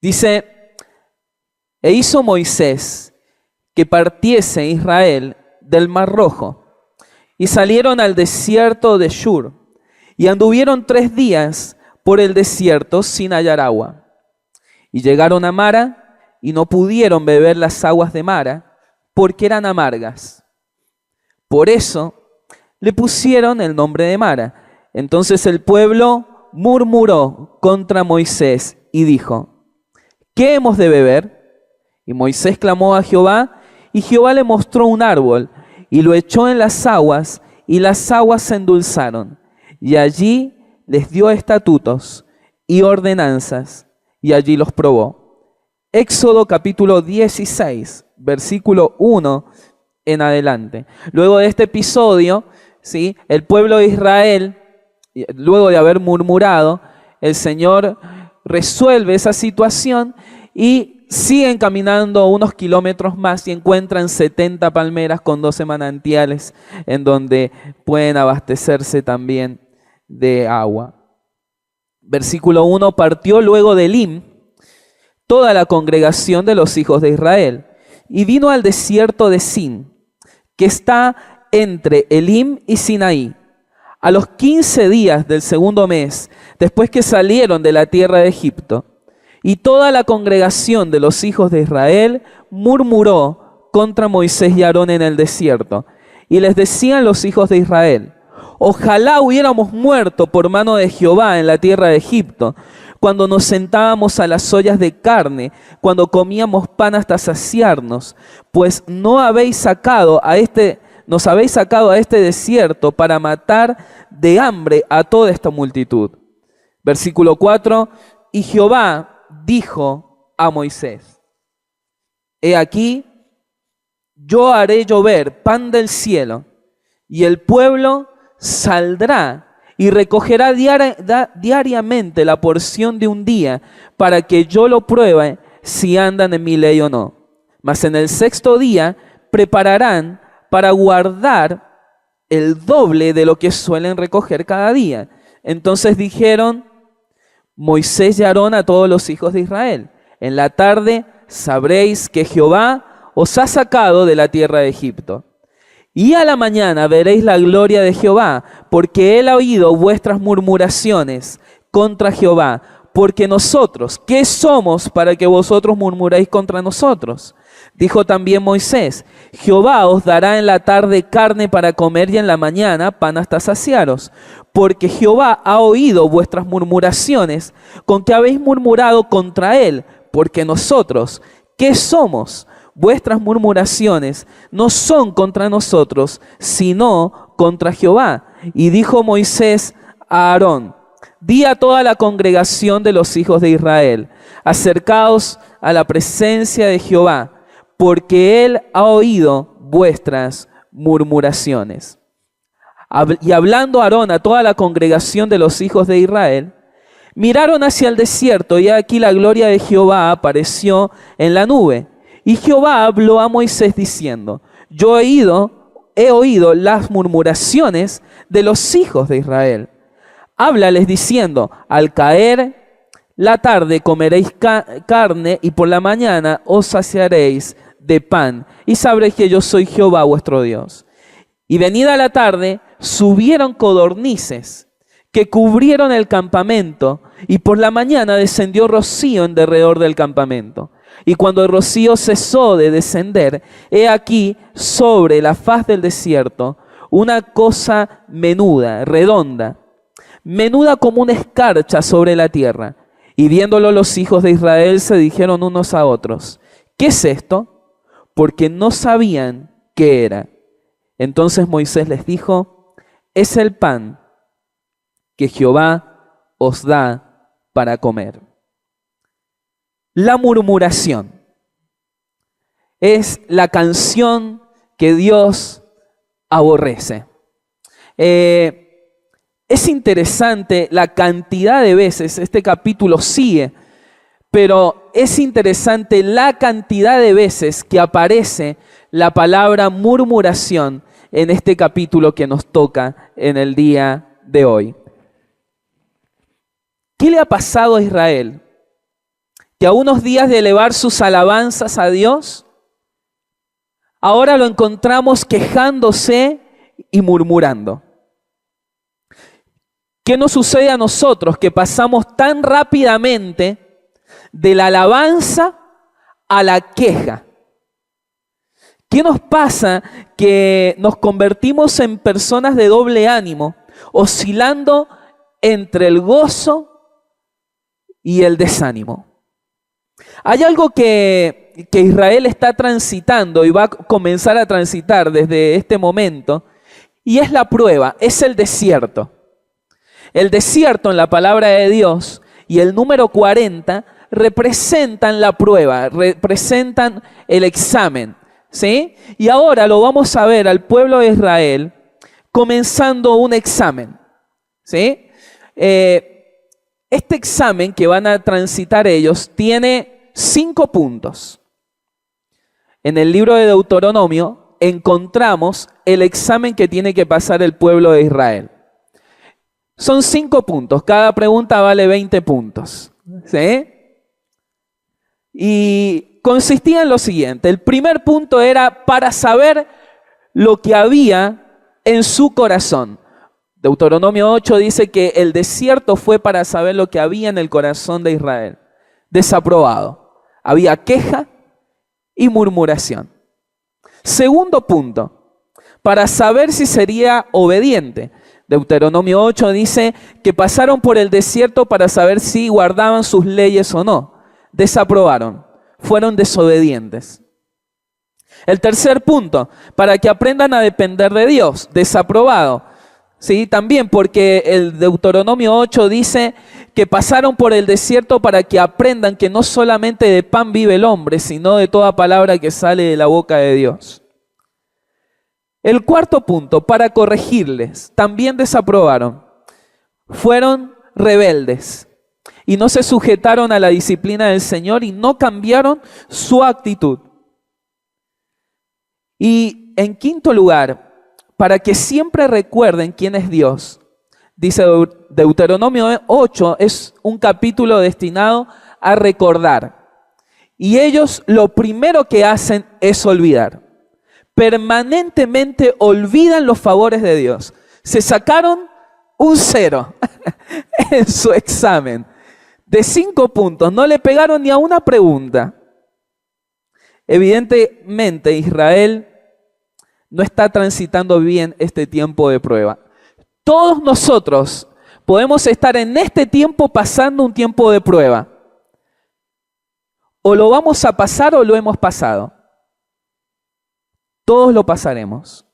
Dice, e hizo Moisés que partiese Israel del Mar Rojo, y salieron al desierto de Shur, y anduvieron 3 días por el desierto sin hallar agua. Y llegaron a Mara, y no pudieron beber las aguas de Mara, porque eran amargas. Por eso le pusieron el nombre de Mara. Entonces el pueblo murmuró contra Moisés y dijo, ¿qué hemos de beber? Y Moisés clamó a Jehová, y Jehová le mostró un árbol, y lo echó en las aguas, y las aguas se endulzaron. Y allí les dio estatutos y ordenanzas, y allí los probó. Éxodo capítulo 16, versículo 1 en adelante. Luego de este episodio, ¿sí?, el pueblo de Israel, luego de haber murmurado, el Señor resuelve esa situación y siguen caminando unos kilómetros más y encuentran 70 palmeras con 12 manantiales en donde pueden abastecerse también de agua. Versículo 1, partió luego de Elim toda la congregación de los hijos de Israel y vino al desierto de Sin, que está entre Elim y Sinaí. A los 15 días del segundo mes, después que salieron de la tierra de Egipto, y toda la congregación de los hijos de Israel murmuró contra Moisés y Aarón en el desierto. Y les decían los hijos de Israel, ojalá hubiéramos muerto por mano de Jehová en la tierra de Egipto, cuando nos sentábamos a las ollas de carne, cuando comíamos pan hasta saciarnos, pues nos habéis sacado a este desierto para matar de hambre a toda esta multitud. Versículo 4, y Jehová dijo a Moisés, he aquí, yo haré llover pan del cielo, y el pueblo saldrá y recogerá diariamente la porción de un día, para que yo lo pruebe si andan en mi ley o no. Mas en el 6º día prepararán para guardar el doble de lo que suelen recoger cada día. Entonces dijeron Moisés y Aarón a todos los hijos de Israel, en la tarde sabréis que Jehová os ha sacado de la tierra de Egipto. Y a la mañana veréis la gloria de Jehová, porque él ha oído vuestras murmuraciones contra Jehová. Porque nosotros, ¿qué somos para que vosotros murmuréis contra nosotros? Dijo también Moisés, Jehová os dará en la tarde carne para comer y en la mañana pan hasta saciaros. Porque Jehová ha oído vuestras murmuraciones con que habéis murmurado contra él. Porque nosotros, ¿qué somos? Vuestras murmuraciones no son contra nosotros, sino contra Jehová. Y dijo Moisés a Aarón, di a toda la congregación de los hijos de Israel, acercaos a la presencia de Jehová, porque él ha oído vuestras murmuraciones. Y hablando Aarón a toda la congregación de los hijos de Israel, miraron hacia el desierto, y aquí la gloria de Jehová apareció en la nube. Y Jehová habló a Moisés diciendo, yo he oído las murmuraciones de los hijos de Israel. Háblales diciendo, al caer la tarde comeréis carne y por la mañana os saciaréis de pan y sabréis que yo soy Jehová vuestro Dios. Y venida la tarde subieron codornices que cubrieron el campamento y por la mañana descendió rocío en derredor del campamento. Y cuando el rocío cesó de descender, he aquí sobre la faz del desierto una cosa menuda, redonda, menuda como una escarcha sobre la tierra. Y viéndolo los hijos de Israel se dijeron unos a otros, ¿qué es esto? Porque no sabían qué era. Entonces Moisés les dijo, es el pan que Jehová os da para comer. La murmuración es la canción que Dios aborrece. Es interesante la cantidad de veces, este capítulo sigue, pero es interesante la cantidad de veces que aparece la palabra murmuración en este capítulo que nos toca en el día de hoy. ¿Qué le ha pasado a Israel? que a unos días de elevar sus alabanzas a Dios, ahora lo encontramos quejándose y murmurando. ¿Qué nos sucede a nosotros que pasamos tan rápidamente de la alabanza a la queja? ¿Qué nos pasa que nos convertimos en personas de doble ánimo, oscilando entre el gozo y el desánimo? Hay algo que Israel está transitando y va a comenzar a transitar desde este momento, y es la prueba, es el desierto. El desierto en la palabra de Dios y el número 40 representan la prueba, representan el examen, ¿sí? Y ahora lo vamos a ver al pueblo de Israel comenzando un examen, ¿sí? Este examen que van a transitar ellos tiene 5 puntos. En el libro de Deuteronomio encontramos el examen que tiene que pasar el pueblo de Israel. Son 5 puntos, cada pregunta vale 20 puntos, ¿sí? Y consistía en lo siguiente: el primer punto era para saber lo que había en su corazón. Deuteronomio 8 dice que el desierto fue para saber lo que había en el corazón de Israel. Desaprobado. Había queja y murmuración. Segundo punto, para saber si sería obediente. Deuteronomio 8 dice que pasaron por el desierto para saber si guardaban sus leyes o no. Desaprobaron, fueron desobedientes. El tercer punto, para que aprendan a depender de Dios. Desaprobado. Sí, también porque el Deuteronomio 8 dice que pasaron por el desierto para que aprendan que no solamente de pan vive el hombre, sino de toda palabra que sale de la boca de Dios. El cuarto punto, para corregirles, también desaprobaron. Fueron rebeldes y no se sujetaron a la disciplina del Señor y no cambiaron su actitud. Y en quinto lugar, para que siempre recuerden quién es Dios. Dice Deuteronomio 8, es un capítulo destinado a recordar. Y ellos lo primero que hacen es olvidar. Permanentemente olvidan los favores de Dios. Se sacaron un 0 en su examen. De 5 puntos, no le pegaron ni a una pregunta. Evidentemente Israel no está transitando bien este tiempo de prueba. Todos nosotros podemos estar en este tiempo pasando un tiempo de prueba. O lo vamos a pasar o lo hemos pasado. Todos lo pasaremos.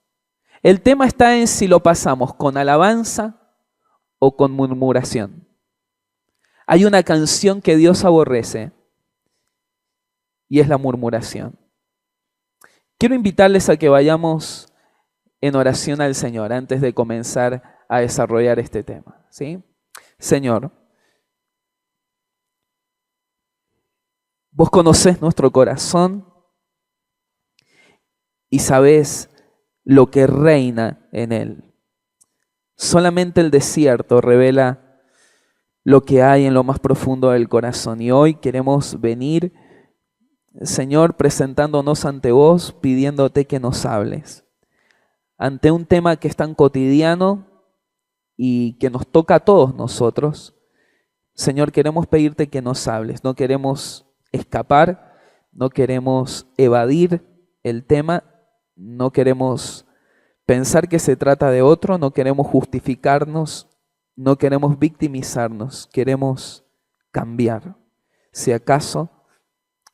El tema está en si lo pasamos con alabanza o con murmuración. Hay una canción que Dios aborrece y es la murmuración. Quiero invitarles a que vayamos en oración al Señor antes de comenzar a desarrollar este tema, ¿sí? Señor, vos conocés nuestro corazón y sabés lo que reina en él. Solamente el desierto revela lo que hay en lo más profundo del corazón. Y hoy queremos venir, Señor, presentándonos ante vos, pidiéndote que nos hables. Ante un tema que es tan cotidiano y que nos toca a todos nosotros, Señor, queremos pedirte que nos hables. No queremos escapar, no queremos evadir el tema, no queremos pensar que se trata de otro, no queremos justificarnos, no queremos victimizarnos, queremos cambiar. Si acaso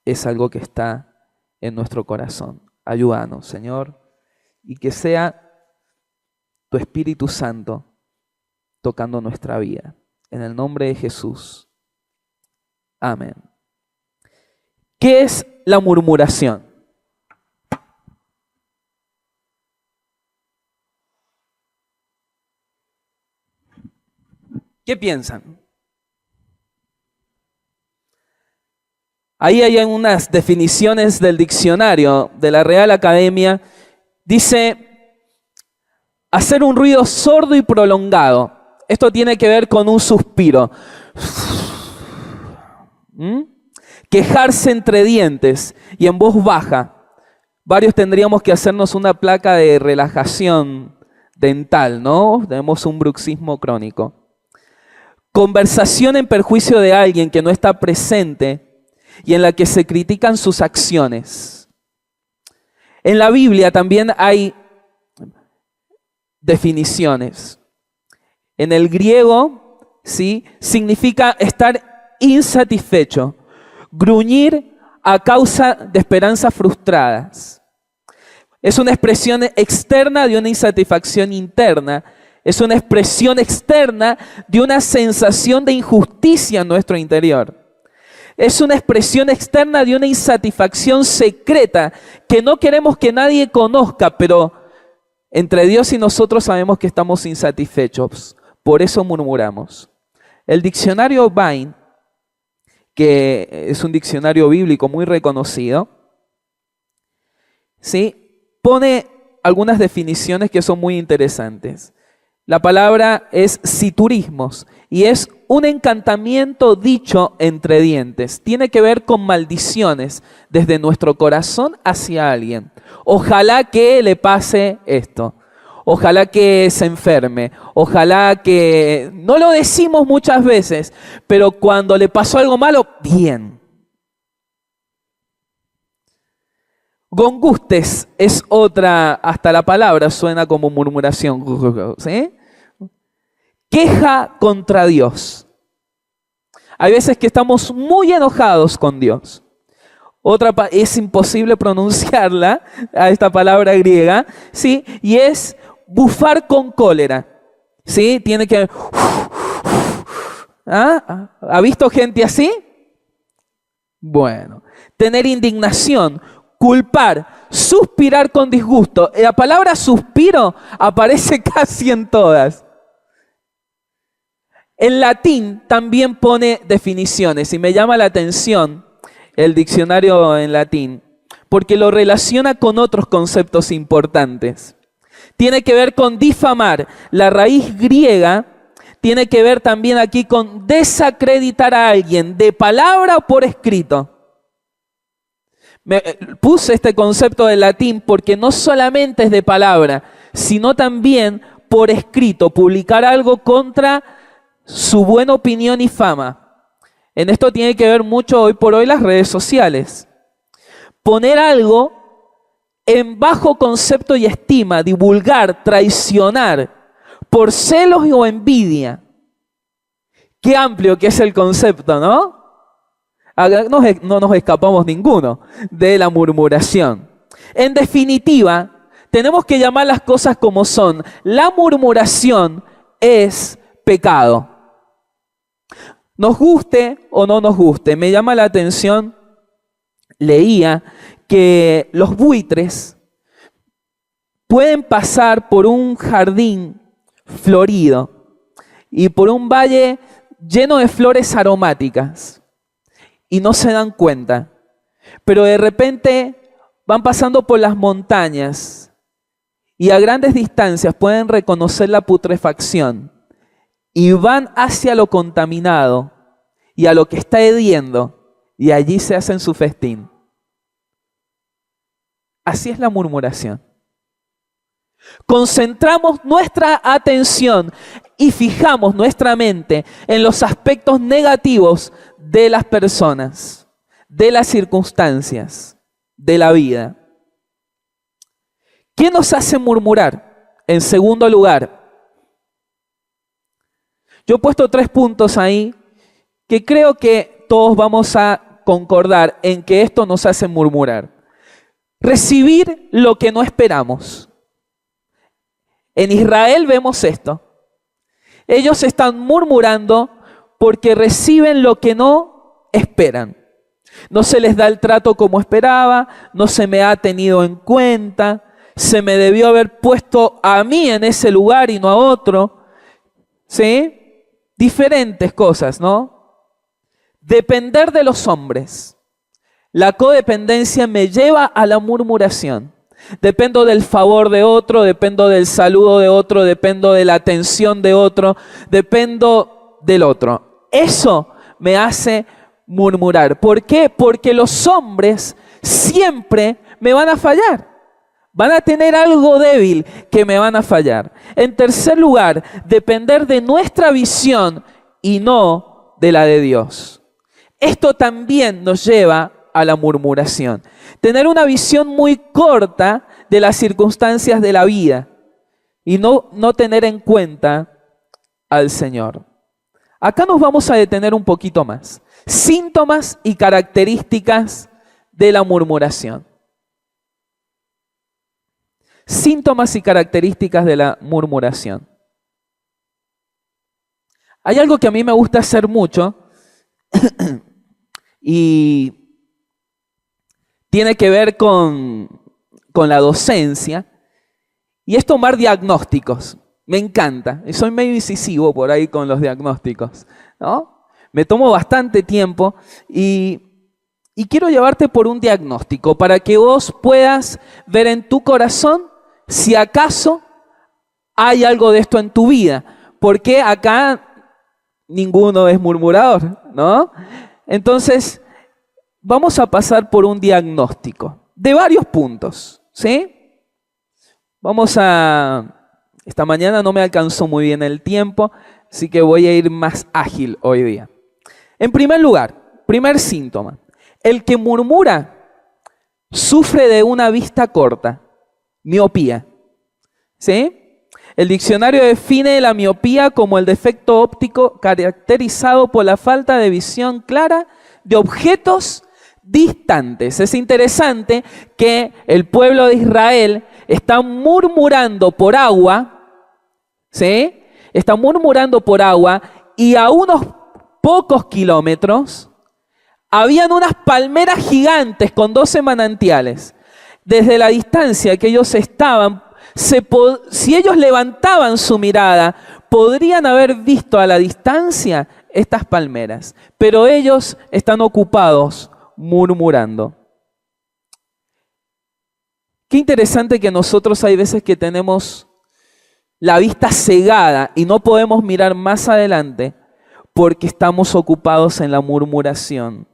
es algo que está en nuestro corazón. Ayúdanos, Señor, y que sea tu Espíritu Santo tocando nuestra vida. En el nombre de Jesús. Amén. ¿Qué es la murmuración? ¿Qué piensan? Ahí hay unas definiciones del diccionario de la Real Academia. Dice, hacer un ruido sordo y prolongado. Esto tiene que ver con un suspiro. quejarse entre dientes y en voz baja. Varios tendríamos que hacernos una placa de relajación dental, ¿no? Tenemos un bruxismo crónico. Conversación en perjuicio de alguien que no está presente y en la que se critican sus acciones. En la Biblia también hay definiciones. En el griego, ¿sí?, significa estar insatisfecho, gruñir a causa de esperanzas frustradas. Es una expresión externa de una insatisfacción interna. Es una expresión externa de una sensación de injusticia en nuestro interior. Es una expresión externa de una insatisfacción secreta que no queremos que nadie conozca, pero entre Dios y nosotros sabemos que estamos insatisfechos. Por eso murmuramos. El diccionario Vine, que es un diccionario bíblico muy reconocido, ¿sí?, pone algunas definiciones que son muy interesantes. La palabra es siturismos y es un encantamiento dicho entre dientes. Tiene que ver con maldiciones desde nuestro corazón hacia alguien. Ojalá que le pase esto. Ojalá que se enferme. Ojalá que... No lo decimos muchas veces, pero cuando le pasó algo malo, bien. Gongustes es otra, hasta la palabra suena como murmuración, ¿sí? Queja contra Dios. Hay veces que estamos muy enojados con Dios. Otra es imposible pronunciarla, a esta palabra griega, ¿sí? Y es bufar con cólera, ¿sí? Tiene que... ¿Ah? ¿Ha visto gente así? Bueno, tener indignación, culpar, suspirar con disgusto. La palabra suspiro aparece casi en todas. En latín también pone definiciones y me llama la atención el diccionario en latín porque lo relaciona con otros conceptos importantes. Tiene que ver con difamar. La raíz griega tiene que ver también aquí con desacreditar a alguien de palabra o por escrito. Puse este concepto del latín porque no solamente es de palabra, sino también por escrito, publicar algo contra su buena opinión y fama. En esto tiene que ver mucho hoy por hoy las redes sociales. Poner algo en bajo concepto y estima, divulgar, traicionar, por celos o envidia. Qué amplio que es el concepto, ¿no? No nos escapamos ninguno de la murmuración. En definitiva, tenemos que llamar las cosas como son. La murmuración es pecado. Nos guste o no nos guste, me llama la atención, leía que los buitres pueden pasar por un jardín florido y por un valle lleno de flores aromáticas y no se dan cuenta, pero de repente van pasando por las montañas y a grandes distancias pueden reconocer la putrefacción y van hacia lo contaminado y a lo que está hediendo y allí se hacen su festín. Así es la murmuración. Concentramos nuestra atención y fijamos nuestra mente en los aspectos negativos de las personas, de las circunstancias, de la vida. ¿Qué nos hace murmurar? En segundo lugar, yo he puesto 3 puntos ahí que creo que todos vamos a concordar en que esto nos hace murmurar. Recibir lo que no esperamos. En Israel vemos esto. Ellos están murmurando porque reciben lo que no esperan. No se les da el trato como esperaba, no se me ha tenido en cuenta, se me debió haber puesto a mí en ese lugar y no a otro. ¿Sí? Diferentes cosas, ¿no? Depender de los hombres. La codependencia me lleva a la murmuración. Dependo del favor de otro, dependo del saludo de otro, dependo de la atención de otro, dependo del otro. Eso me hace murmurar. ¿Por qué? Porque los hombres siempre me van a fallar. Van a tener algo débil que me van a fallar. En tercer lugar, depender de nuestra visión y no de la de Dios. Esto también nos lleva a la murmuración. Tener una visión muy corta de las circunstancias de la vida y no tener en cuenta al Señor. Acá nos vamos a detener un poquito más. Síntomas y características de la murmuración. Síntomas y características de la murmuración. Hay algo que a mí me gusta hacer mucho y tiene que ver con la docencia y es tomar diagnósticos. Me encanta. Y soy medio incisivo por ahí con los diagnósticos, ¿no? Me tomo bastante tiempo y quiero llevarte por un diagnóstico para que vos puedas ver en tu corazón si acaso hay algo de esto en tu vida. Porque acá ninguno es murmurador, ¿no? Entonces, vamos a pasar por un diagnóstico de varios puntos, ¿sí? Esta mañana no me alcanzó muy bien el tiempo, así que voy a ir más ágil hoy día. En primer lugar, primer síntoma, el que murmura sufre de una vista corta, miopía, ¿sí? El diccionario define la miopía como el defecto óptico caracterizado por la falta de visión clara de objetos distantes. Es interesante que el pueblo de Israel está murmurando por agua, ¿sí? Está murmurando por agua y a unos pocos kilómetros habían unas palmeras gigantes con 12 manantiales. Desde la distancia que ellos estaban, si ellos levantaban su mirada, podrían haber visto a la distancia estas palmeras, pero ellos están ocupados murmurando. Qué interesante que nosotros hay veces que tenemos la vista cegada y no podemos mirar más adelante porque estamos ocupados en la murmuración.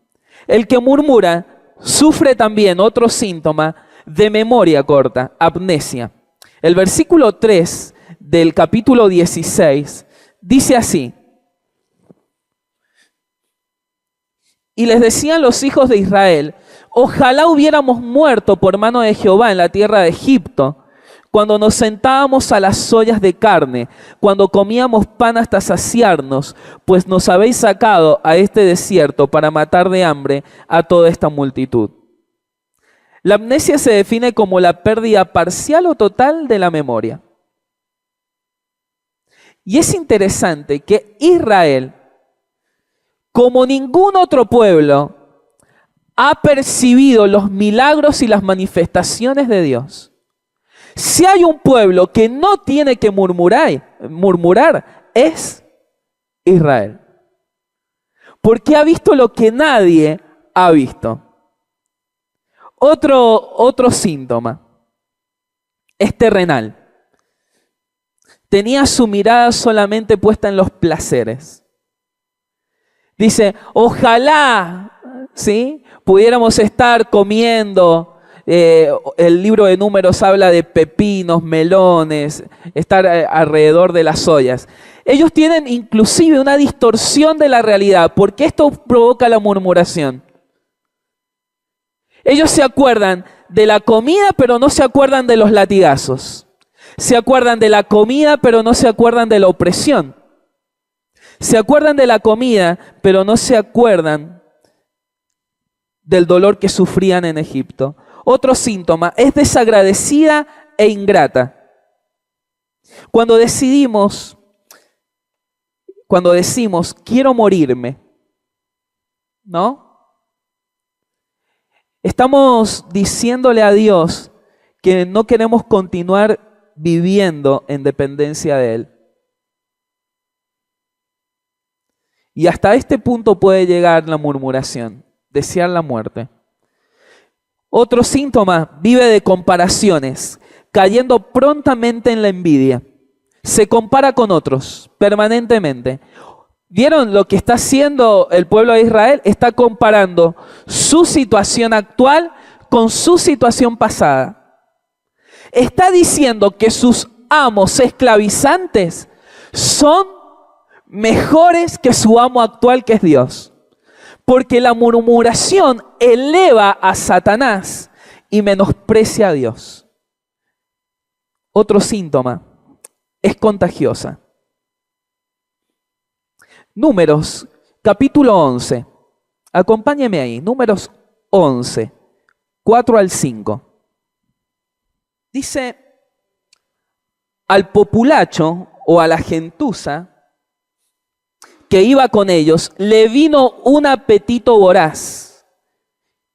El que murmura sufre también otro síntoma de memoria corta, amnesia. El versículo 3 del capítulo 16 dice así: y les decían los hijos de Israel, ojalá hubiéramos muerto por mano de Jehová en la tierra de Egipto, cuando nos sentábamos a las ollas de carne, cuando comíamos pan hasta saciarnos, pues nos habéis sacado a este desierto para matar de hambre a toda esta multitud. La amnesia se define como la pérdida parcial o total de la memoria. Y es interesante que Israel, como ningún otro pueblo, ha percibido los milagros y las manifestaciones de Dios. Si hay un pueblo que no tiene que murmurar, es Israel. Porque ha visto lo que nadie ha visto. Otro síntoma es terrenal. Tenía su mirada solamente puesta en los placeres. Dice, ojalá, ¿sí?, pudiéramos estar comiendo. El libro de Números habla de pepinos, melones, estar alrededor de las ollas. Ellos tienen inclusive una distorsión de la realidad, porque esto provoca la murmuración. Ellos se acuerdan de la comida, pero no se acuerdan de los latigazos. Se acuerdan de la comida, pero no se acuerdan de la opresión. Se acuerdan de la comida, pero no se acuerdan del dolor que sufrían en Egipto. Otro síntoma es desagradecida e ingrata. Cuando decimos, quiero morirme, ¿no? Estamos diciéndole a Dios que no queremos continuar viviendo en dependencia de Él. Y hasta este punto puede llegar la murmuración, desear la muerte. Otro síntoma, vive de comparaciones, cayendo prontamente en la envidia. Se compara con otros permanentemente. ¿Vieron lo que está haciendo el pueblo de Israel? Está comparando su situación actual con su situación pasada. Está diciendo que sus amos esclavizantes son mejores que su amo actual, que es Dios. Porque la murmuración eleva a Satanás y menosprecia a Dios. Otro síntoma, es contagiosa. Números, capítulo 11. Acompáñeme ahí, Números 11, 4 al 5. Dice, al populacho o a la gentuza que iba con ellos, le vino un apetito voraz.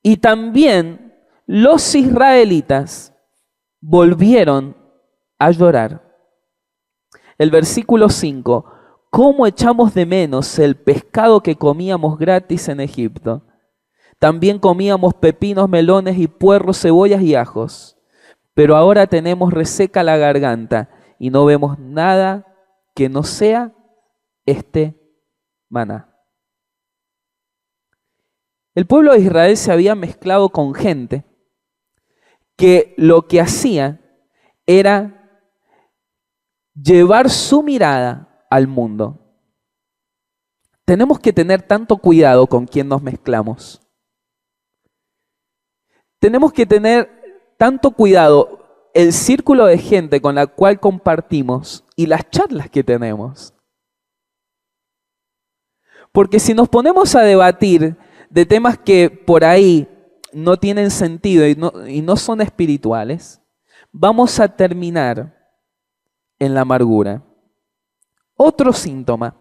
Y también los israelitas volvieron a llorar. El versículo 5. ¿Cómo echamos de menos el pescado que comíamos gratis en Egipto? También comíamos pepinos, melones y puerros, cebollas y ajos. Pero ahora tenemos reseca la garganta y no vemos nada que no sea este maná. El pueblo de Israel se había mezclado con gente que lo que hacía era llevar su mirada al mundo. Tenemos que tener tanto cuidado con quién nos mezclamos. Tenemos que tener tanto cuidado el círculo de gente con la cual compartimos y las charlas que tenemos. Porque si nos ponemos a debatir de temas que por ahí no tienen sentido y no son espirituales, vamos a terminar en la amargura. Otro síntoma,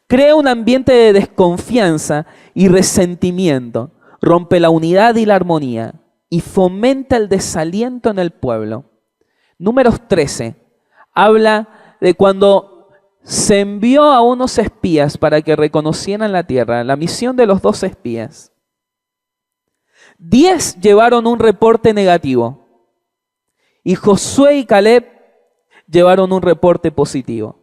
crea un ambiente de desconfianza y resentimiento, rompe la unidad y la armonía y fomenta el desaliento en el pueblo. Números 13, habla de cuando se envió a unos espías para que reconocieran la tierra, la misión de los 2 espías. 10 llevaron un reporte negativo y Josué y Caleb llevaron un reporte positivo.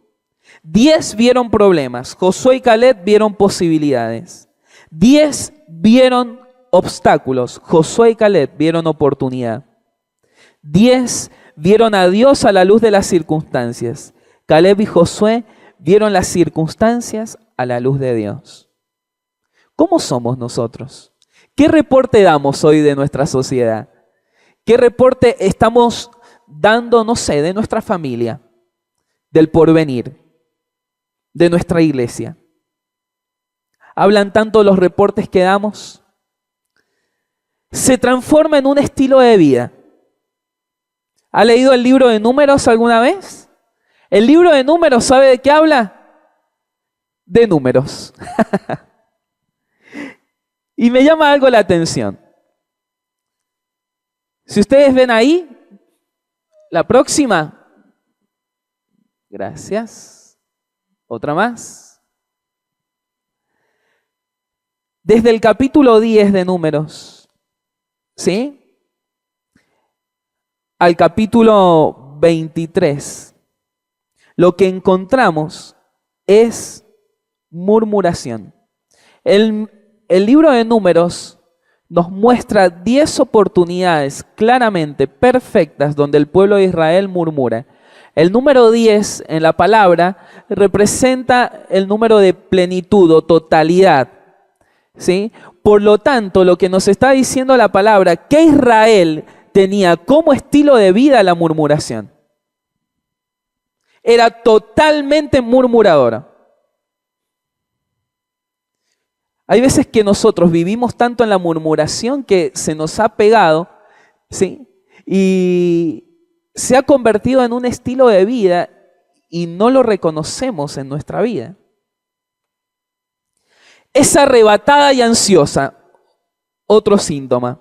10 vieron problemas, Josué y Caleb vieron posibilidades. 10 vieron obstáculos, Josué y Caleb vieron oportunidad. 10 vieron a Dios a la luz de las circunstancias. Caleb y Josué vieron las circunstancias a la luz de Dios. ¿Cómo somos nosotros? ¿Qué reporte damos hoy de nuestra sociedad? ¿Qué reporte estamos dando, no sé, de nuestra familia, del porvenir, de nuestra iglesia? ¿Hablan tanto los reportes que damos? Se transforma en un estilo de vida. ¿Ha leído el libro de Números alguna vez? El libro de Números, ¿sabe de qué habla? De números. Y me llama algo la atención. Si ustedes ven ahí, la próxima. Gracias. Otra más. Desde el capítulo 10 de Números, ¿sí?, al capítulo 23, lo que encontramos es murmuración. El libro de Números nos muestra 10 oportunidades claramente perfectas donde el pueblo de Israel murmura. El número 10 en la palabra representa el número de plenitud o totalidad, ¿sí? Por lo tanto, lo que nos está diciendo la palabra, que Israel tenía como estilo de vida la murmuración. Era totalmente murmuradora. Hay veces que nosotros vivimos tanto en la murmuración que se nos ha pegado, ¿sí?, y se ha convertido en un estilo de vida y no lo reconocemos en nuestra vida. Es arrebatada y ansiosa. Otro síntoma.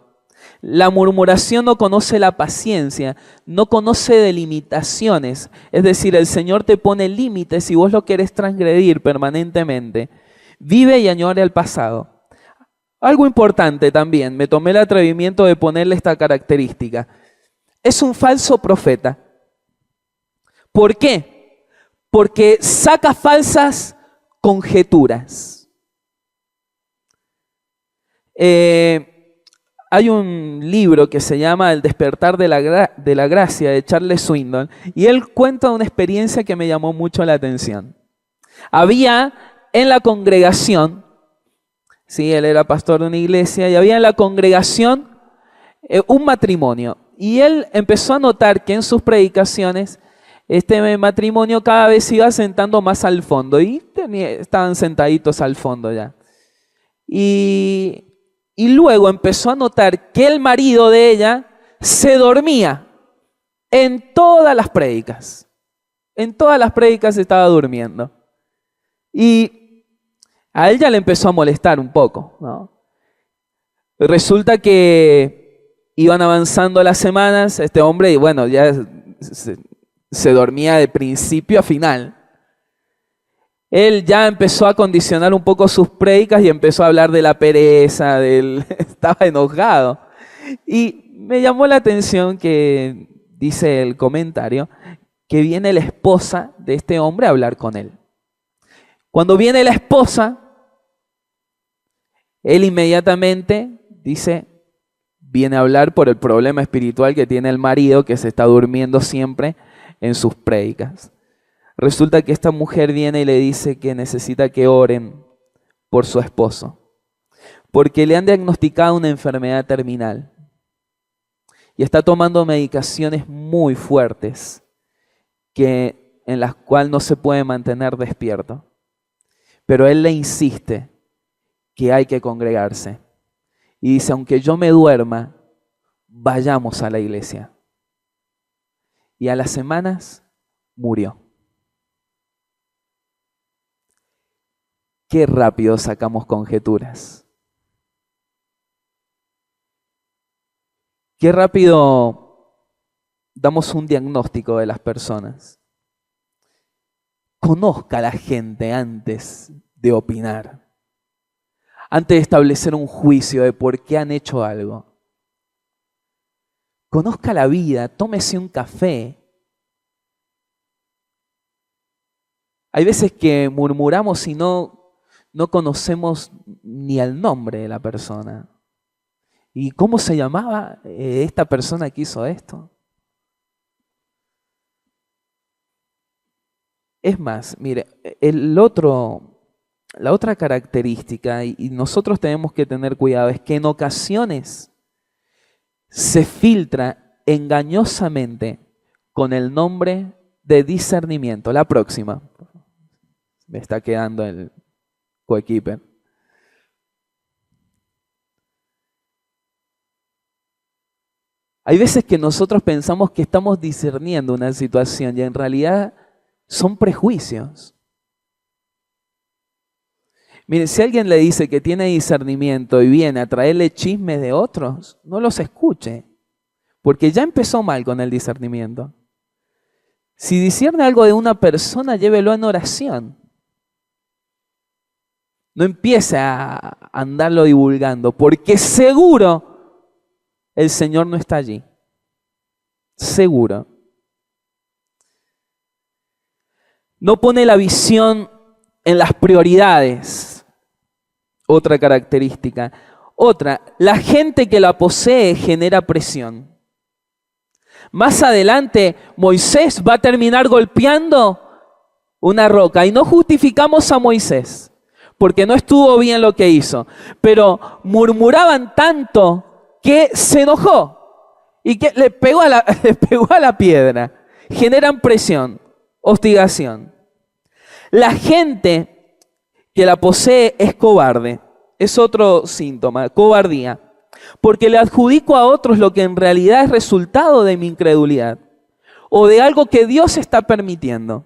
La murmuración no conoce la paciencia, no conoce delimitaciones. Es decir, el Señor te pone límites y vos lo querés transgredir permanentemente. Vive y añora el pasado. Algo importante también, me tomé el atrevimiento de ponerle esta característica. Es un falso profeta. ¿Por qué? Porque saca falsas conjeturas. Hay un libro que se llama El despertar de la gracia de Charles Swindoll y él cuenta una experiencia que me llamó mucho la atención. Había en la congregación, sí, él era pastor de una iglesia, y había en la congregación un matrimonio. Y él empezó a notar que en sus predicaciones este matrimonio cada vez se iba sentando más al fondo y estaban sentaditos al fondo ya. Y luego empezó a notar que el marido de ella se dormía en todas las prédicas. En todas las prédicas estaba durmiendo. Y a él ya le empezó a molestar un poco, ¿no? Resulta que iban avanzando las semanas, este hombre, y bueno, ya se dormía de principio a final. Él ya empezó a condicionar un poco sus prédicas y empezó a hablar de la pereza, estaba enojado. Y me llamó la atención que, dice el comentario, que viene la esposa de este hombre a hablar con él. Cuando viene la esposa, él inmediatamente dice, viene a hablar por el problema espiritual que tiene el marido, que se está durmiendo siempre en sus prédicas. Resulta que esta mujer viene y le dice que necesita que oren por su esposo, porque le han diagnosticado una enfermedad terminal y está tomando medicaciones muy fuertes en las cuales no se puede mantener despierto. Pero él le insiste que hay que congregarse y dice, aunque yo me duerma, vayamos a la iglesia. Y a las semanas murió. Qué rápido sacamos conjeturas. Qué rápido damos un diagnóstico de las personas. Conozca a la gente antes de opinar, antes de establecer un juicio de por qué han hecho algo. Conozca la vida, tómese un café. Hay veces que murmuramos y no conocemos ni el nombre de la persona. ¿Y cómo se llamaba esta persona que hizo esto? Es más, mire, la otra característica, y nosotros tenemos que tener cuidado, es que en ocasiones se filtra engañosamente con el nombre de discernimiento. La próxima. Me está quedando el coequiper. Hay veces que nosotros pensamos que estamos discerniendo una situación y en realidad son prejuicios. Miren, si alguien le dice que tiene discernimiento y viene a traerle chismes de otros, no los escuche, porque ya empezó mal con el discernimiento. Si discierne algo de una persona, llévelo en oración. No empiece a andarlo divulgando, porque seguro el Señor no está allí. Seguro. No pone la visión en las prioridades. Otra característica. Otra, la gente que la posee genera presión. Más adelante, Moisés va a terminar golpeando una roca. Y no justificamos a Moisés, porque no estuvo bien lo que hizo. Pero murmuraban tanto que se enojó y que le pegó a la piedra. Generan presión, hostigación. La gente que la posee es cobarde. Es otro síntoma, cobardía. Porque le adjudico a otros lo que en realidad es resultado de mi incredulidad o de algo que Dios está permitiendo.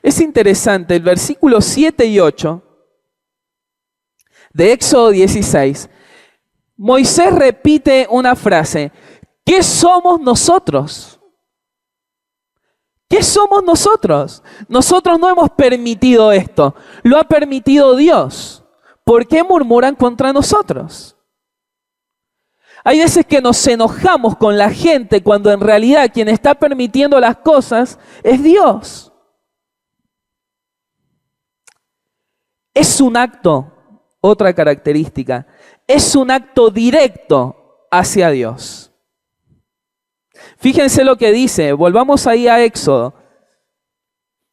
Es interesante, el versículo 7 y 8 de Éxodo 16, Moisés repite una frase: ¿qué somos nosotros? ¿Qué somos nosotros? Nosotros no hemos permitido esto, lo ha permitido Dios. ¿Por qué murmuran contra nosotros? Hay veces que nos enojamos con la gente cuando en realidad quien está permitiendo las cosas es Dios. es un acto, otra característica, es un acto directo hacia Dios. Fíjense lo que dice, volvamos ahí a Éxodo,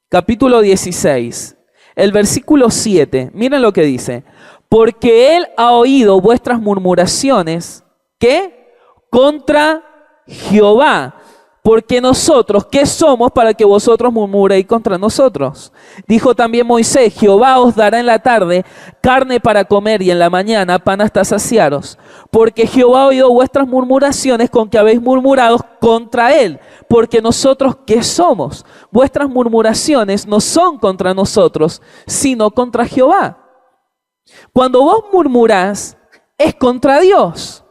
capítulo 16, el versículo 7, miren lo que dice. Porque Él ha oído vuestras murmuraciones, ¿qué? Contra Jehová. Porque nosotros, ¿qué somos para que vosotros murmuréis contra nosotros? Dijo también Moisés, Jehová os dará en la tarde carne para comer y en la mañana pan hasta saciaros. Porque Jehová ha oído vuestras murmuraciones con que habéis murmurado contra Él. Porque nosotros, ¿qué somos? Vuestras murmuraciones no son contra nosotros, sino contra Jehová. Cuando vos murmurás, es contra Dios.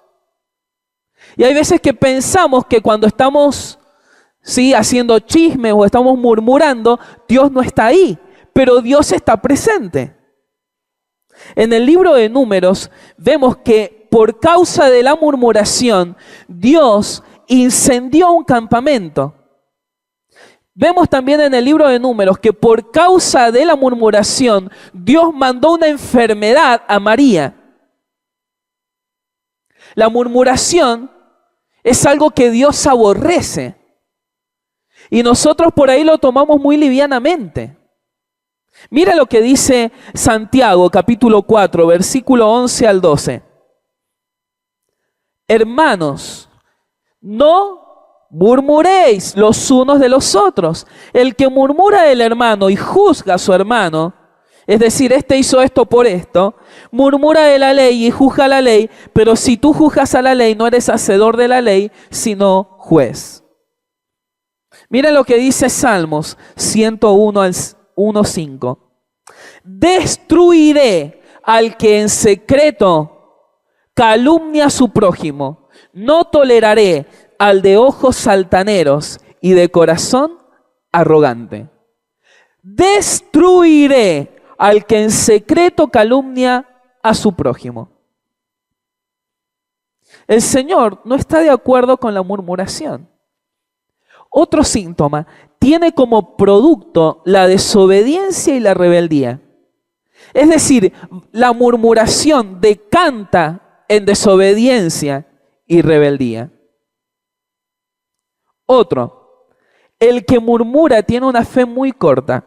Y hay veces que pensamos que cuando estamos haciendo chismes o estamos murmurando, Dios no está ahí, pero Dios está presente. En el libro de Números vemos que por causa de la murmuración, Dios incendió un campamento. Vemos también en el libro de Números que por causa de la murmuración, Dios mandó una enfermedad a María. La murmuración es algo que Dios aborrece. Y nosotros por ahí lo tomamos muy livianamente. Mira lo que dice Santiago, capítulo 4, versículo 11 al 12. Hermanos, no murmuréis los unos de los otros. El que murmura del hermano y juzga a su hermano, es decir, este hizo esto por esto, murmura de la ley y juzga la ley, pero si tú juzgas a la ley, no eres hacedor de la ley, sino juez. Miren lo que dice Salmos 101 al 1:5. Destruiré al que en secreto calumnia a su prójimo. No toleraré al de ojos altaneros y de corazón arrogante. Destruiré al que en secreto calumnia a su prójimo. El Señor no está de acuerdo con la murmuración. Otro síntoma, tiene como producto la desobediencia y la rebeldía. Es decir, la murmuración decanta en desobediencia y rebeldía. Otro, el que murmura tiene una fe muy corta.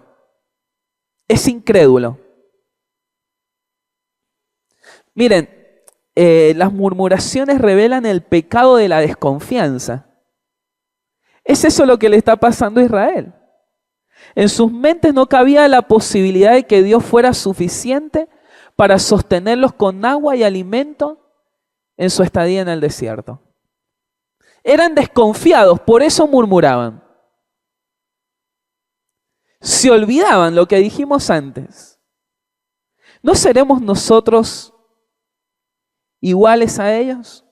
Es incrédulo. Miren, las murmuraciones revelan el pecado de la desconfianza. ¿Es eso lo que le está pasando a Israel? En sus mentes no cabía la posibilidad de que Dios fuera suficiente para sostenerlos con agua y alimento en su estadía en el desierto. Eran desconfiados, por eso murmuraban. Se olvidaban lo que dijimos antes. ¿No seremos nosotros iguales a ellos?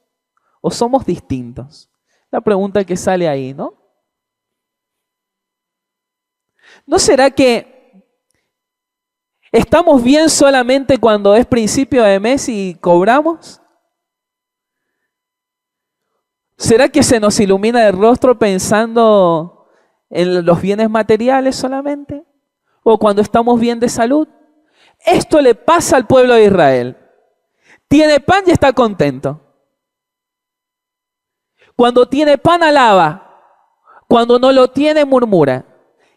¿O somos distintos? La pregunta que sale ahí, ¿no? ¿No será que estamos bien solamente cuando es principio de mes y cobramos? ¿Será que se nos ilumina el rostro pensando en los bienes materiales solamente? ¿O cuando estamos bien de salud? Esto le pasa al pueblo de Israel. Tiene pan y está contento. Cuando tiene pan alaba, cuando no lo tiene murmura.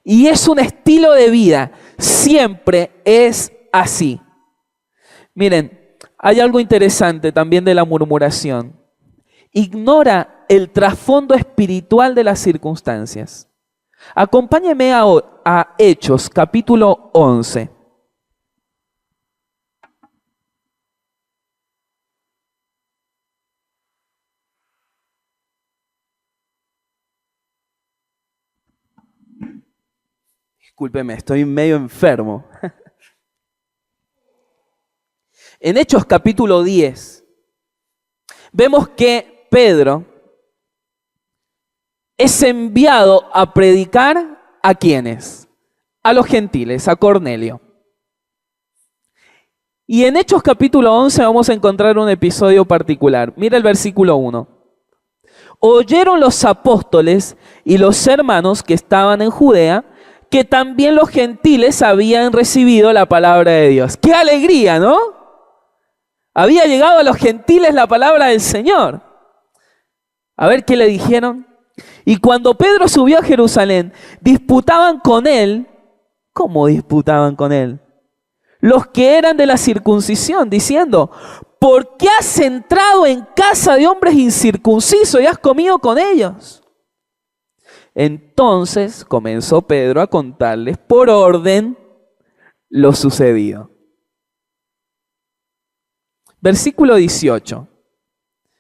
Y es un estilo de vida, siempre es así. Miren, hay algo interesante también de la murmuración. Ignora el trasfondo espiritual de las circunstancias. Acompáñeme a Hechos, capítulo 11. Discúlpeme, estoy medio enfermo. En Hechos capítulo 10, vemos que Pedro es enviado a predicar ¿a quiénes? A los gentiles, a Cornelio. Y en Hechos capítulo 11 vamos a encontrar un episodio particular. Mira el versículo 1. Oyeron los apóstoles y los hermanos que estaban en Judea que también los gentiles habían recibido la palabra de Dios. ¡Qué alegría!, ¿no? Había llegado a los gentiles la palabra del Señor. A ver qué le dijeron. Y cuando Pedro subió a Jerusalén, disputaban con él. ¿Cómo disputaban con él? Los que eran de la circuncisión, diciendo: ¿por qué has entrado en casa de hombres incircuncisos y has comido con ellos? Entonces comenzó Pedro a contarles por orden lo sucedido. Versículo 18.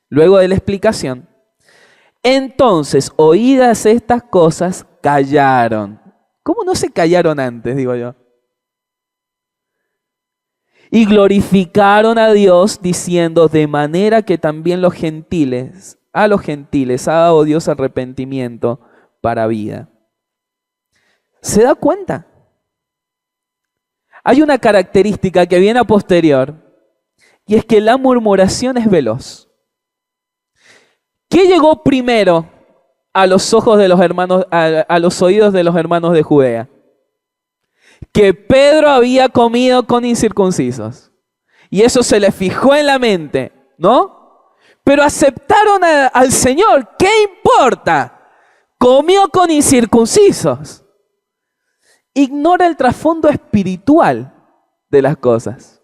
Luego de la explicación. Entonces, oídas estas cosas, callaron. ¿Cómo no se callaron antes, digo yo? Y glorificaron a Dios diciendo: de manera que también a los gentiles ha dado Dios arrepentimiento para vida. ¿Se da cuenta? Hay una característica que viene a posterior, y es que la murmuración es veloz. ¿Qué llegó primero a los ojos de los hermanos, a los oídos de los hermanos de Judea? Que Pedro había comido con incircuncisos. Y eso se les fijó en la mente, ¿no? Pero aceptaron al Señor. ¿Qué importa? Comió con incircuncisos. Ignora el trasfondo espiritual de las cosas.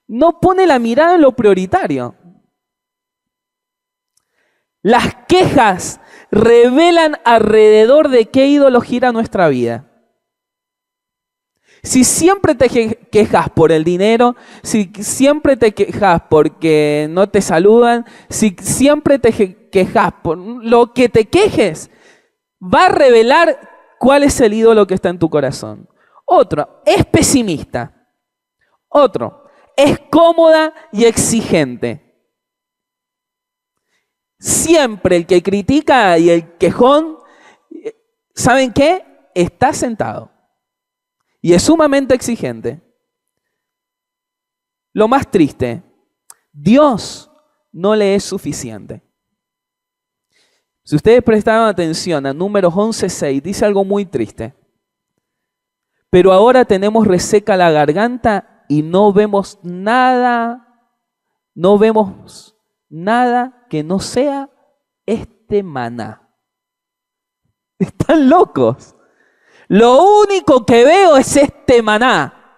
No pone la mirada en lo prioritario. Las quejas revelan alrededor de qué ídolo gira nuestra vida. Si siempre te quejas por el dinero, si siempre te quejas porque no te saludan, si siempre te quejas por lo que te quejes, va a revelar cuál es el ídolo que está en tu corazón. Otro, es pesimista. Otro, es cómoda y exigente. Siempre el que critica y el quejón, ¿saben qué? Está sentado. Y es sumamente exigente. Lo más triste, Dios no le es suficiente. Si ustedes prestaron atención a Números 11:6, dice algo muy triste. Pero ahora tenemos reseca la garganta y no vemos nada que no sea este maná. Están locos. Lo único que veo es este maná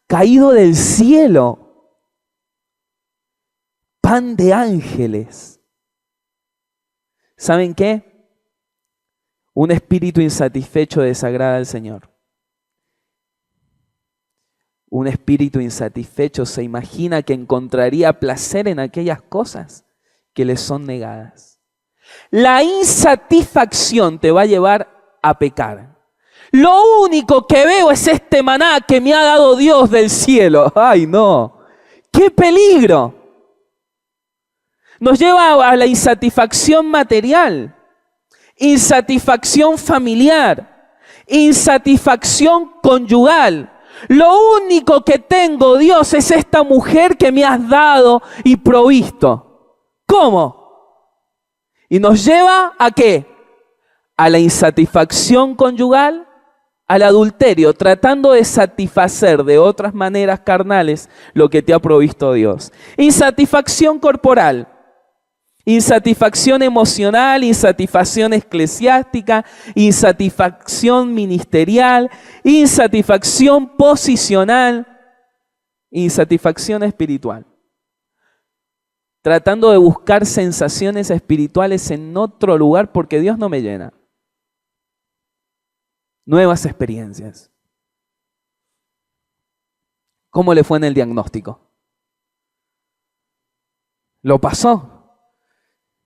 caído del cielo. Pan de ángeles. ¿Saben qué? Un espíritu insatisfecho desagrada al Señor. Un espíritu insatisfecho se imagina que encontraría placer en aquellas cosas que le son negadas. La insatisfacción te va a llevar a pecar. Lo único que veo es este maná que me ha dado Dios del cielo. ¡Ay, no! ¡Qué peligro! Nos lleva a la insatisfacción material, insatisfacción familiar, insatisfacción conyugal. Lo único que tengo, Dios, es esta mujer que me has dado y provisto. ¿Cómo? Y nos lleva ¿a qué? A la insatisfacción conyugal, al adulterio, tratando de satisfacer de otras maneras carnales lo que te ha provisto Dios. Insatisfacción corporal, insatisfacción emocional, insatisfacción eclesiástica, insatisfacción ministerial, insatisfacción posicional, insatisfacción espiritual. Tratando de buscar sensaciones espirituales en otro lugar porque Dios no me llena. Nuevas experiencias. ¿Cómo le fue en el diagnóstico? ¿Lo pasó?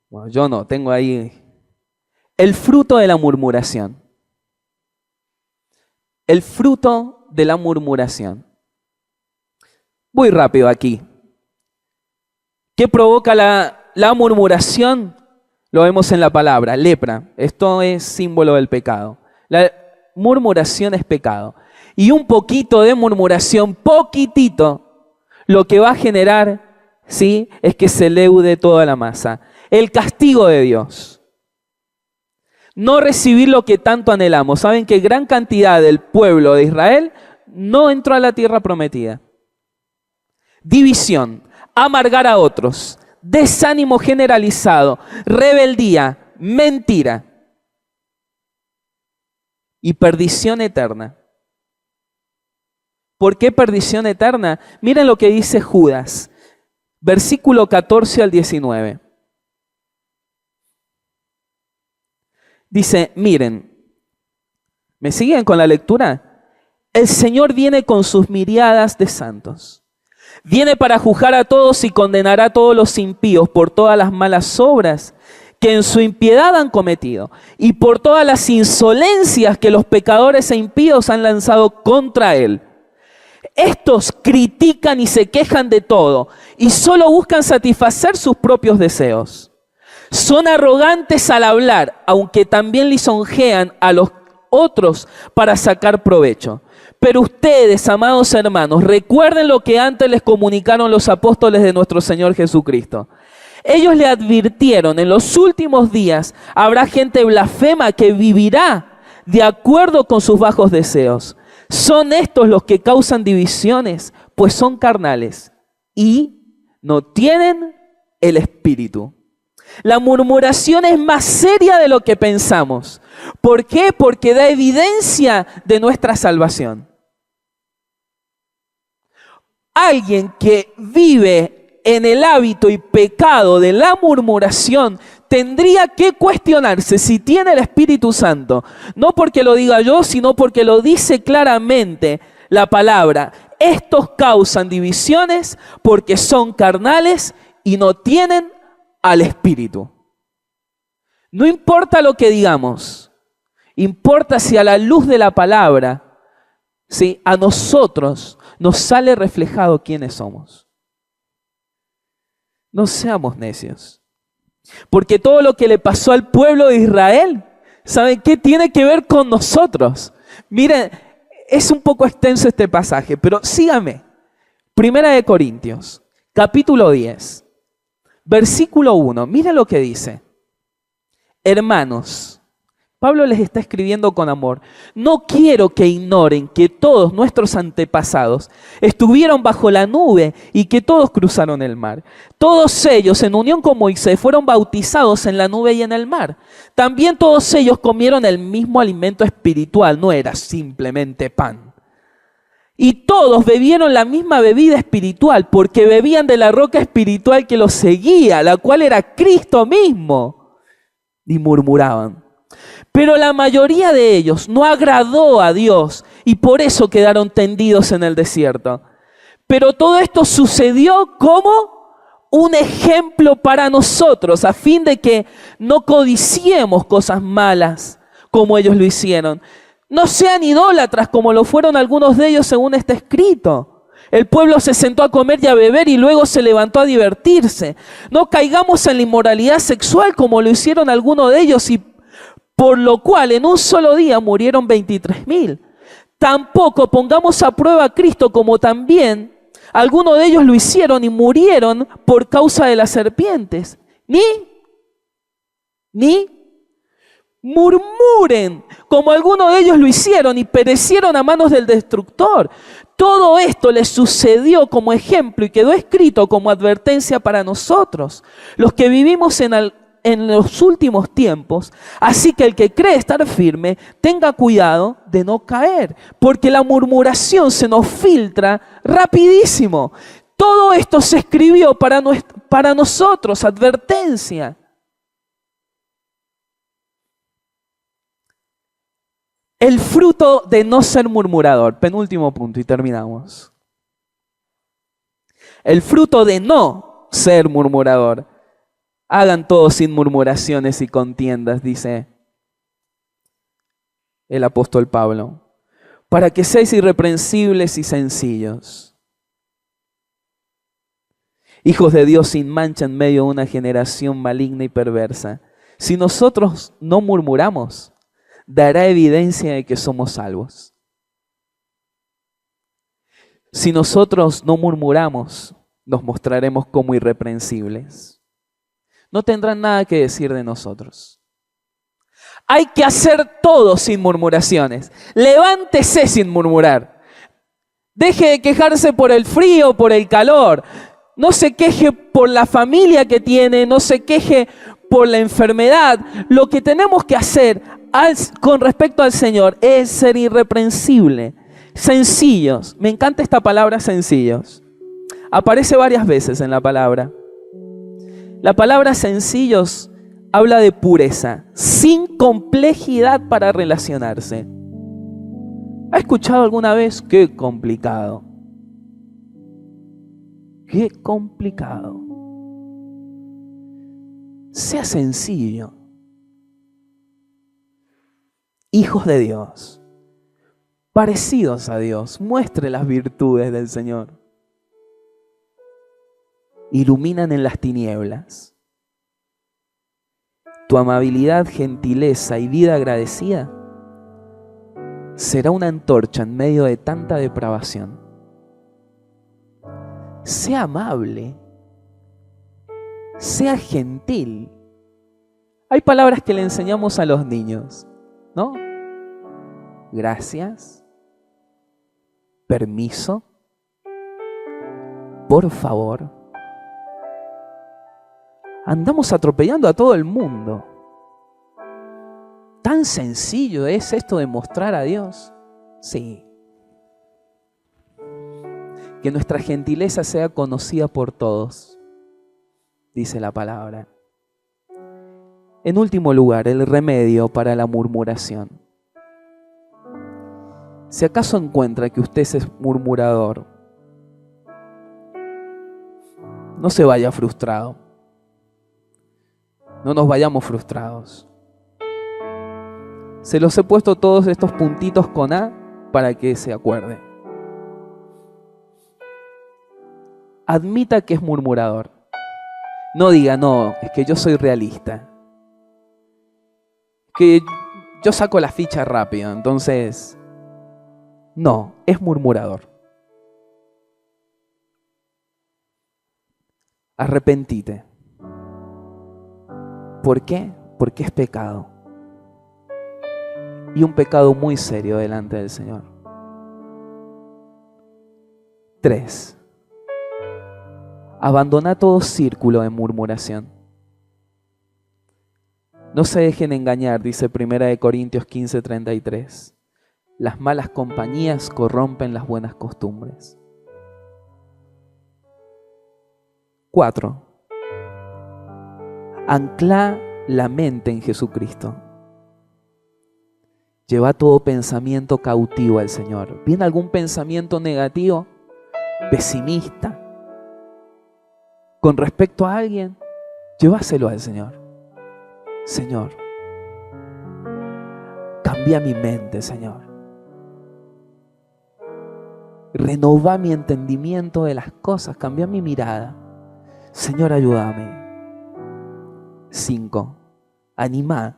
Bueno, yo no, tengo ahí el fruto de la murmuración. El fruto de la murmuración. Voy rápido aquí. ¿Qué provoca la murmuración? Lo vemos en la palabra, lepra. Esto es símbolo del pecado. La murmuración es pecado. Y un poquito de murmuración, poquitito, lo que va a generar, ¿sí?, es que se leude toda la masa. El castigo de Dios. no recibir lo que tanto anhelamos. Saben que gran cantidad del pueblo de Israel no entró a la tierra prometida. División, amargar a otros, desánimo generalizado, rebeldía, mentira y perdición eterna. ¿Por qué perdición eterna? Miren lo que dice Judas, versículo 14 al 19. Dice, miren, ¿me siguen con la lectura? El Señor viene con sus miriadas de santos. Viene para juzgar a todos y condenará a todos los impíos por todas las malas obras que en su impiedad han cometido y por todas las insolencias que los pecadores e impíos han lanzado contra Él. Estos critican y se quejan de todo y solo buscan satisfacer sus propios deseos. Son arrogantes al hablar, aunque también lisonjean a los otros para sacar provecho. Pero ustedes, amados hermanos, recuerden lo que antes les comunicaron los apóstoles de nuestro Señor Jesucristo. Ellos le advirtieron, en los últimos días habrá gente blasfema que vivirá de acuerdo con sus bajos deseos. Son estos los que causan divisiones, pues son carnales y no tienen el Espíritu. La murmuración es más seria de lo que pensamos. ¿Por qué? Porque da evidencia de nuestra salvación. Alguien que vive en el hábito y pecado de la murmuración tendría que cuestionarse si tiene el Espíritu Santo. No porque lo diga yo, sino porque lo dice claramente la palabra. Estos causan divisiones porque son carnales y no tienen al Espíritu. No importa lo que digamos, importa si a la luz de la palabra, si a nosotros nos sale reflejado quiénes somos. No seamos necios, porque todo lo que le pasó al pueblo de Israel, ¿saben qué tiene que ver con nosotros? Miren, es un poco extenso este pasaje, pero síganme. Primera de Corintios, capítulo 10. Versículo 1, mira lo que dice. Hermanos, Pablo les está escribiendo con amor. No quiero que ignoren que todos nuestros antepasados estuvieron bajo la nube y que todos cruzaron el mar. Todos ellos, en unión con Moisés, fueron bautizados en la nube y en el mar. También todos ellos comieron el mismo alimento espiritual, no era simplemente pan. Y todos bebieron la misma bebida espiritual, porque bebían de la roca espiritual que los seguía, la cual era Cristo mismo. Y murmuraban. Pero la mayoría de ellos no agradó a Dios y por eso quedaron tendidos en el desierto. Pero todo esto sucedió como un ejemplo para nosotros, a fin de que no codiciemos cosas malas como ellos lo hicieron. No sean idólatras como lo fueron algunos de ellos según está escrito. El pueblo se sentó a comer y a beber y luego se levantó a divertirse. No caigamos en la inmoralidad sexual como lo hicieron algunos de ellos y por lo cual en un solo día murieron 23,000. Tampoco pongamos a prueba a Cristo como también algunos de ellos lo hicieron y murieron por causa de las serpientes. Ni murmuren como algunos de ellos lo hicieron y perecieron a manos del destructor. Todo esto les sucedió como ejemplo y quedó escrito como advertencia para nosotros, los que vivimos en los últimos tiempos. Así que el que cree estar firme, tenga cuidado de no caer, porque la murmuración se nos filtra rapidísimo. Todo esto se escribió para nosotros, advertencia. El fruto de no ser murmurador. Penúltimo punto y terminamos. El fruto de no ser murmurador. Hagan todo sin murmuraciones y contiendas, dice el apóstol Pablo, para que seáis irreprensibles y sencillos, hijos de Dios sin mancha en medio de una generación maligna y perversa. Si nosotros no murmuramos, dará evidencia de que somos salvos. Si nosotros no murmuramos, nos mostraremos como irreprensibles. No tendrán nada que decir de nosotros. hay que hacer todo sin murmuraciones. Levántese sin murmurar. Deje de quejarse por el frío, por el calor. No se queje por la familia que tiene, no se queje por la enfermedad. Lo que tenemos que hacer con respecto al Señor es ser irreprensible, sencillos. Me encanta esta palabra sencillos. Aparece varias veces en la palabra. La palabra sencillos habla de pureza, sin complejidad para relacionarse. ¿Ha escuchado alguna vez? Qué complicado. Qué complicado. Sea sencillo. Hijos de Dios, parecidos a Dios, muestre las virtudes del Señor. Iluminan en las tinieblas. Tu amabilidad, gentileza y vida agradecida será una antorcha en medio de tanta depravación. Sea amable, sea gentil. Hay palabras que le enseñamos a los niños, ¿no? Gracias, permiso, por favor. Andamos atropellando a todo el mundo. ¿Tan sencillo es esto de mostrar a Dios? Sí. Que nuestra gentileza sea conocida por todos, dice la palabra. En último lugar, el remedio para la murmuración. Si acaso encuentra que usted es murmurador, no se vaya frustrado. No nos vayamos frustrados. Se los he puesto todos estos puntitos con A para que se acuerde. Admita que es murmurador. No diga, no, es que yo soy realista. Que yo saco la ficha rápido, entonces... No, es murmurador. Arrepentite. ¿Por qué? Porque es pecado. Y un pecado muy serio delante del Señor. 3. Abandona todo círculo de murmuración. No se dejen engañar, dice 1 Corintios 15:33. Las malas compañías corrompen las buenas costumbres. 4. Ancla la mente en Jesucristo. Lleva todo pensamiento cautivo al Señor. ¿Viene algún pensamiento negativo, pesimista, con respecto a alguien? Llévaselo al Señor. Señor, cambia mi mente, Señor. Renova mi entendimiento de las cosas, cambia mi mirada. Señor, ayúdame. 5. Anima.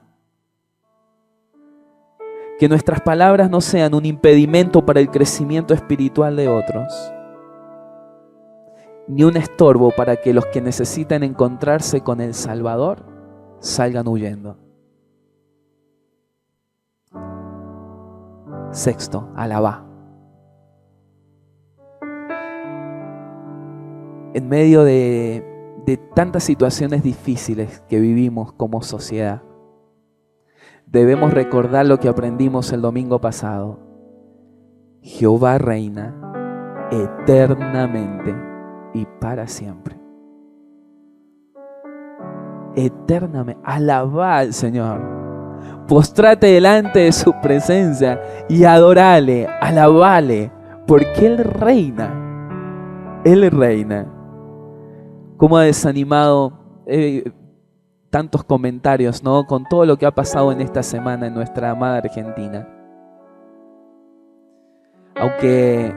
Que nuestras palabras no sean un impedimento para el crecimiento espiritual de otros, ni un estorbo para que los que necesitan encontrarse con el Salvador salgan huyendo. 6. Alabá. En medio de tantas situaciones difíciles que vivimos como sociedad, debemos recordar lo que aprendimos el domingo pasado. Jehová reina eternamente y para siempre. Eternamente. Alabá al Señor. Postrate delante de su presencia y adorale, alabale, porque Él reina. Él reina. Cómo ha desanimado tantos comentarios, ¿no? Con todo lo que ha pasado en esta semana en nuestra amada Argentina. Aunque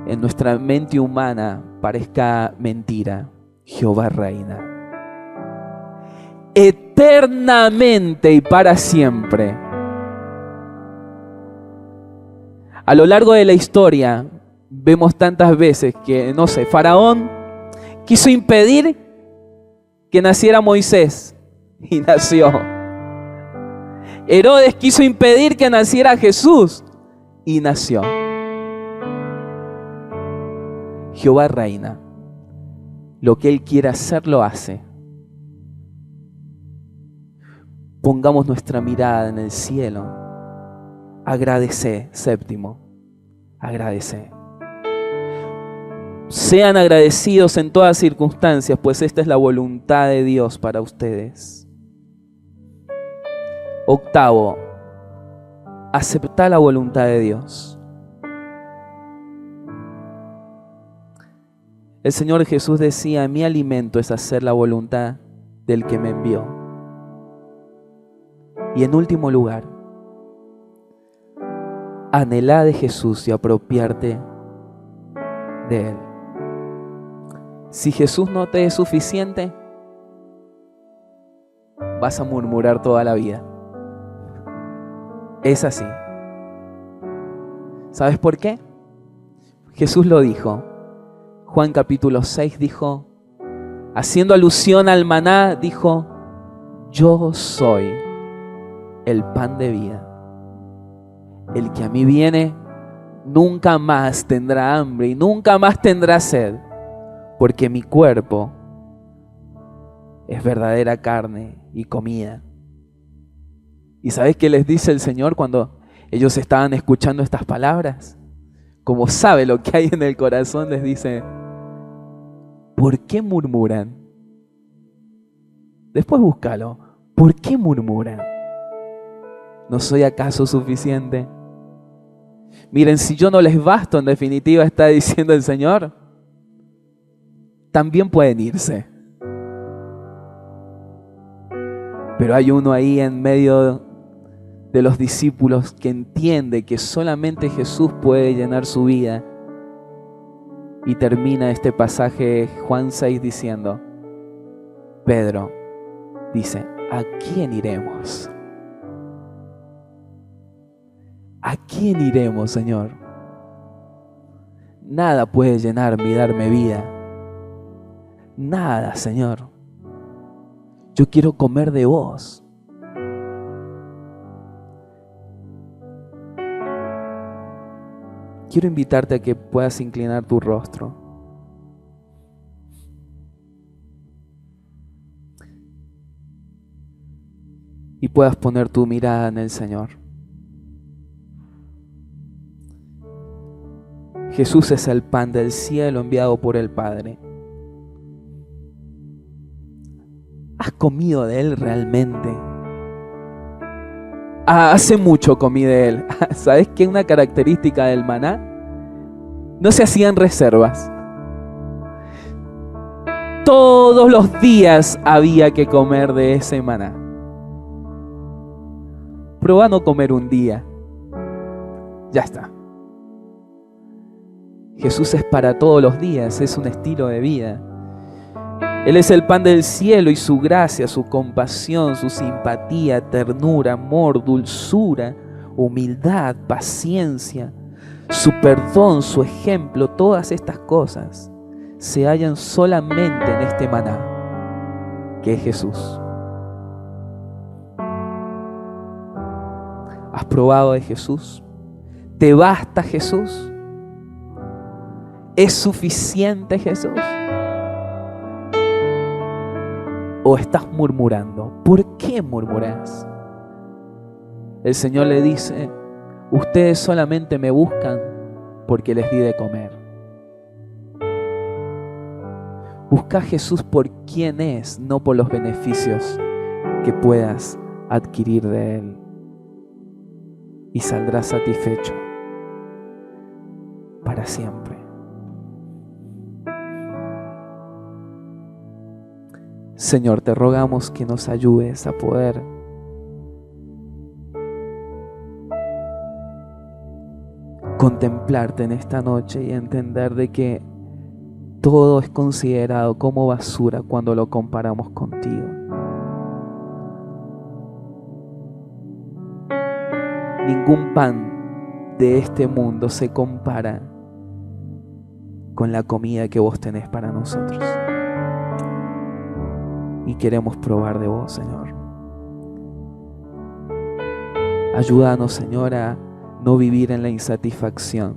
en nuestra mente humana parezca mentira, Jehová reina. Eternamente y para siempre. A lo largo de la historia vemos tantas veces que, no sé, Faraón quiso impedir que naciera Moisés y nació. Herodes quiso impedir que naciera Jesús y nació. Jehová reina. Lo que Él quiere hacer, lo hace. Pongamos nuestra mirada en el cielo. Agradece, séptimo. Agradece. Sean agradecidos en todas circunstancias, pues esta es la voluntad de Dios para ustedes. Octavo, aceptar la voluntad de Dios. El Señor Jesús decía: mi alimento es hacer la voluntad del que me envió. Y en último lugar, anhelá de Jesús y apropiarte de Él. Si Jesús no te es suficiente, vas a murmurar toda la vida. Es así. ¿Sabes por qué? Jesús lo dijo. Juan capítulo 6 dijo, haciendo alusión al maná, dijo: yo soy el pan de vida. El que a mí viene nunca más tendrá hambre y nunca más tendrá sed, porque mi cuerpo es verdadera carne y comida. ¿Y sabes qué les dice el Señor cuando ellos estaban escuchando estas palabras? Como sabe lo que hay en el corazón, les dice: ¿por qué murmuran? Después búscalo. ¿Por qué murmuran? ¿No soy acaso suficiente? Miren, si yo no les basto, en definitiva está diciendo el Señor, también pueden irse. Pero hay uno ahí en medio de los discípulos que entiende que solamente Jesús puede llenar su vida. Y termina este pasaje Juan 6 diciendo, Pedro dice: ¿a quién iremos? ¿A quién iremos, Señor? Nada puede llenarme y darme vida. Nada, Señor. Yo quiero comer de vos. Quiero invitarte a que puedas inclinar tu rostro. Y puedas poner tu mirada en el Señor. Jesús es el pan del cielo enviado por el Padre. ¿Has comido de Él realmente? Hace mucho comí de Él. ¿Sabes qué? Una característica del maná: no se hacían reservas. Todos los días había que comer de ese maná. Prueba a no comer un día. Ya está. Jesús es para todos los días, es un estilo de vida. Él es el pan del cielo y su gracia, su compasión, su simpatía, ternura, amor, dulzura, humildad, paciencia, su perdón, su ejemplo, todas estas cosas se hallan solamente en este maná, que es Jesús. ¿Has probado de Jesús? ¿Te basta Jesús? ¿Es suficiente Jesús? ¿O estás murmurando? ¿Por qué murmuras? El Señor le dice: ustedes solamente me buscan porque les di de comer. Busca a Jesús por quién es, no por los beneficios que puedas adquirir de Él. Y saldrás satisfecho para siempre. Señor, te rogamos que nos ayudes a poder contemplarte en esta noche y entender de que todo es considerado como basura cuando lo comparamos contigo. Ningún pan de este mundo se compara con la comida que vos tenés para nosotros. Y queremos probar de vos, Señor. Ayúdanos, Señor, a no vivir en la insatisfacción,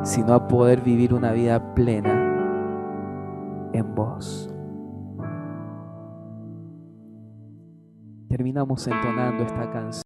sino a poder vivir una vida plena en vos. Terminamos entonando esta canción.